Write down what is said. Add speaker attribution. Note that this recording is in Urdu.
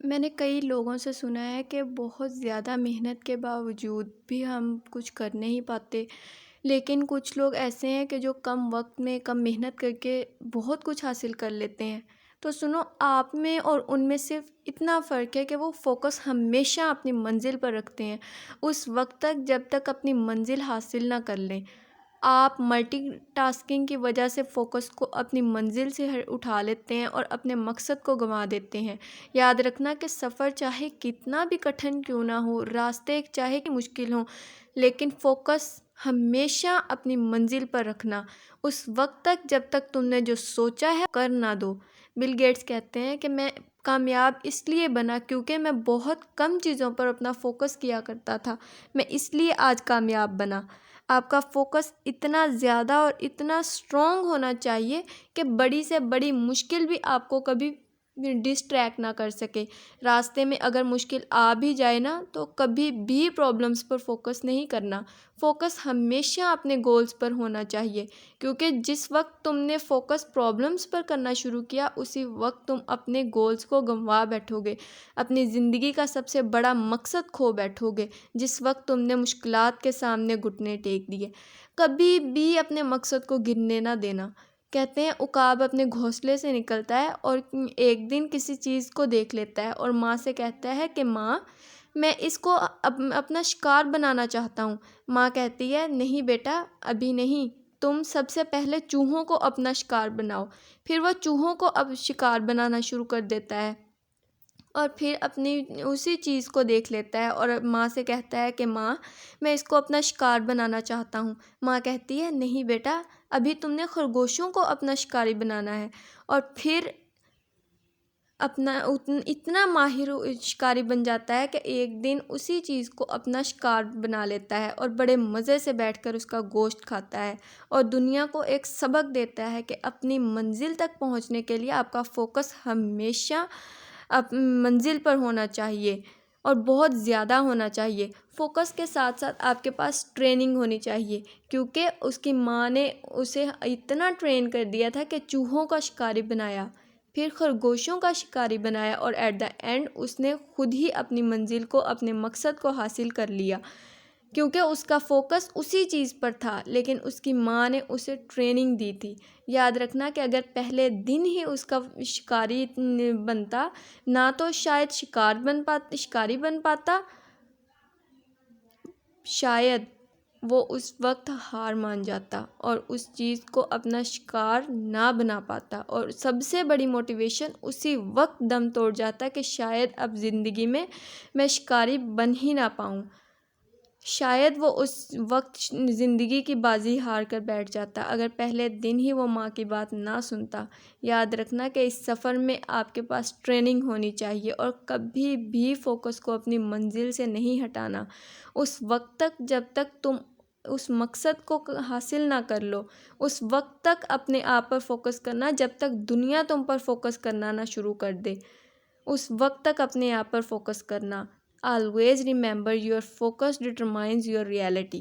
Speaker 1: میں نے کئی لوگوں سے سنا ہے کہ بہت زیادہ محنت کے باوجود بھی ہم کچھ کر نہیں پاتے، لیکن کچھ لوگ ایسے ہیں کہ جو کم وقت میں کم محنت کر کے بہت کچھ حاصل کر لیتے ہیں۔ تو سنو، آپ میں اور ان میں صرف اتنا فرق ہے کہ وہ فوکس ہمیشہ اپنی منزل پر رکھتے ہیں، اس وقت تک جب تک اپنی منزل حاصل نہ کر لیں۔ آپ ملٹی ٹاسکنگ کی وجہ سے فوکس کو اپنی منزل سے اٹھا لیتے ہیں اور اپنے مقصد کو گنوا دیتے ہیں۔ یاد رکھنا کہ سفر چاہے کتنا بھی کٹھن کیوں نہ ہو، راستے چاہے کہ مشکل ہوں، لیکن فوکس ہمیشہ اپنی منزل پر رکھنا، اس وقت تک جب تک تم نے جو سوچا ہے کر نہ دو۔ بل گیٹس کہتے ہیں کہ میں کامیاب اس لیے بنا کیونکہ میں بہت کم چیزوں پر اپنا فوکس کیا کرتا تھا، میں اس لیے آج کامیاب بنا۔ آپ کا فوکس اتنا زیادہ اور اتنا اسٹرانگ ہونا چاہیے کہ بڑی سے بڑی مشکل بھی آپ کو کبھی ڈسٹریکٹ نہ کر سکے۔ راستے میں اگر مشکل آ بھی جائے نا، تو کبھی بھی پرابلمس پر فوکس نہیں کرنا۔ فوکس ہمیشہ اپنے گولز پر ہونا چاہیے، کیونکہ جس وقت تم نے فوکس پرابلمس پر کرنا شروع کیا، اسی وقت تم اپنے گولز کو گنوا بیٹھو گے، اپنی زندگی کا سب سے بڑا مقصد کھو بیٹھو گے جس وقت تم نے مشکلات کے سامنے گھٹنے ٹیک دیے۔ کبھی بھی اپنے مقصد کو گرنے نہ دینا۔ کہتے ہیں عقاب اپنے گھونسلے سے نکلتا ہے اور ایک دن کسی چیز کو دیکھ لیتا ہے اور ماں سے کہتا ہے کہ ماں، میں اس کو اپنا شکار بنانا چاہتا ہوں۔ ماں کہتی ہے نہیں بیٹا، ابھی نہیں، تم سب سے پہلے چوہوں کو اپنا شکار بناؤ۔ پھر وہ چوہوں کو اب شکار بنانا شروع کر دیتا ہے اور پھر اپنی اسی چیز کو دیکھ لیتا ہے اور ماں سے کہتا ہے کہ ماں، میں اس کو اپنا شکار بنانا چاہتا ہوں۔ ماں کہتی ہے نہیں بیٹا، ابھی تم نے خرگوشوں کو اپنا شکاری بنانا ہے۔ اور پھر اتنا ماہر شکاری بن جاتا ہے کہ ایک دن اسی چیز کو اپنا شکار بنا لیتا ہے اور بڑے مزے سے بیٹھ کر اس کا گوشت کھاتا ہے، اور دنیا کو ایک سبق دیتا ہے کہ اپنی منزل تک پہنچنے کے لیے آپ کا فوکس ہمیشہ منزل پر ہونا چاہیے اور بہت زیادہ ہونا چاہیے۔ فوکس کے ساتھ ساتھ آپ کے پاس ٹریننگ ہونی چاہیے، کیونکہ اس کی ماں نے اسے اتنا ٹرین کر دیا تھا کہ چوہوں کا شکاری بنایا، پھر خرگوشوں کا شکاری بنایا، اور ایٹ دا اینڈ اس نے خود ہی اپنی منزل کو، اپنے مقصد کو حاصل کر لیا، کیونکہ اس کا فوکس اسی چیز پر تھا، لیکن اس کی ماں نے اسے ٹریننگ دی تھی۔ یاد رکھنا کہ اگر پہلے دن ہی اس کا شکاری بنتا، نہ تو شاید شکاری بن پاتا، شاید وہ اس وقت ہار مان جاتا اور اس چیز کو اپنا شکار نہ بنا پاتا، اور سب سے بڑی موٹیویشن اسی وقت دم توڑ جاتا کہ شاید اب زندگی میں شکاری بن ہی نہ پاؤں۔ شاید وہ اس وقت زندگی کی بازی ہار کر بیٹھ جاتا اگر پہلے دن ہی وہ ماں کی بات نہ سنتا۔ یاد رکھنا کہ اس سفر میں آپ کے پاس ٹریننگ ہونی چاہیے، اور کبھی بھی فوکس کو اپنی منزل سے نہیں ہٹانا اس وقت تک جب تک تم اس مقصد کو حاصل نہ کر لو۔ اس وقت تک اپنے آپ پر فوکس کرنا جب تک دنیا تم پر فوکس کرنا نہ شروع کر دے، اس وقت تک اپنے آپ پر فوکس کرنا۔ Always remember your focus determines your reality.